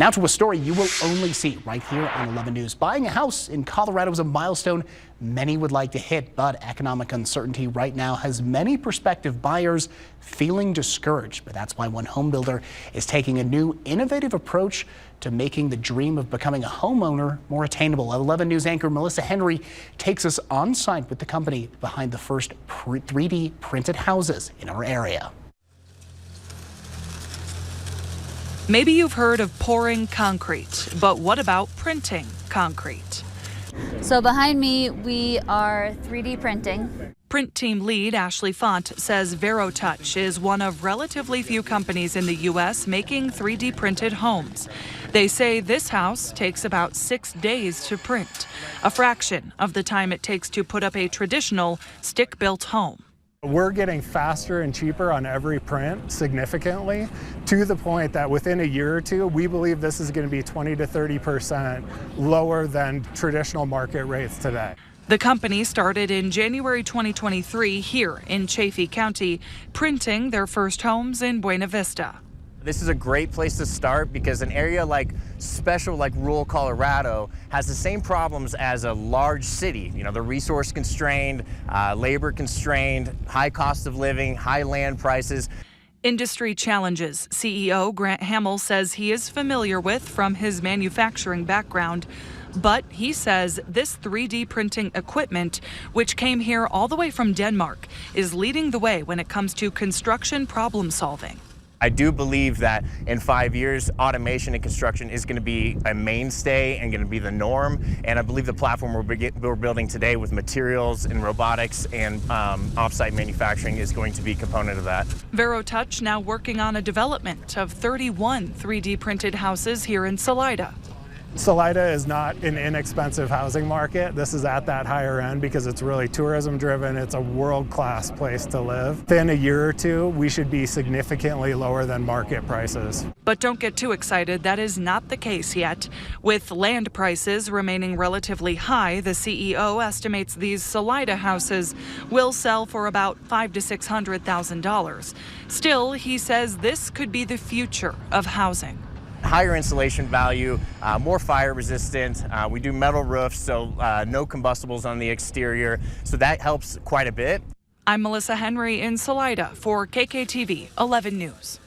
Now to a story you will only see right here on 11 News. Buying a house in Colorado is a milestone many would like to hit, but economic uncertainty right now has many prospective buyers feeling discouraged. But that's why one home builder is taking a new innovative approach to making the dream of becoming a homeowner more attainable. 11 News anchor Melissa Henry takes us on site with the company behind the first 3D printed houses in our area. Maybe you've heard of pouring concrete, but what about printing concrete? So behind me, we are 3D printing. Print team lead Ashley Font says VeroTouch is one of relatively few companies in the U.S. making 3D printed homes. They say this house takes about 6 days to print, a fraction of the time it takes to put up a traditional stick-built home. We're getting faster and cheaper on every print significantly, to the point that within a year or two, we believe this is going to be 20 to 30% lower than traditional market rates today. The company started in January 2023 here in Chaffee County, printing their first homes in Buena Vista. This is a great place to start because an area like rural Colorado has the same problems as a large city. You know, they're resource constrained, labor constrained, high cost of living, high land prices. Industry challenges CEO Grant Hamill says he is familiar with from his manufacturing background. But he says this 3D printing equipment, which came here all the way from Denmark, is leading the way when it comes to construction problem solving. I do believe that in 5 years, automation in construction is going to be a mainstay and going to be the norm. And I believe the platform we're building today with materials and robotics and offsite manufacturing is going to be a component of that. VeroTouch now working on a development of 31 3D printed houses here in Salida. Salida is not an inexpensive housing market. This is at that higher end because it's really tourism driven. It's a world-class place to live. Within a year or two, we should be significantly lower than market prices. But don't get too excited. That is not the case yet. With land prices remaining relatively high, the CEO estimates these Salida houses will sell for about $500,000 to $600,000. Still, he says this could be the future of housing. Higher insulation value, more fire resistant. We do metal roofs, so no combustibles on the exterior. So that helps quite a bit. I'm Melissa Henry in Salida for KKTV 11 News.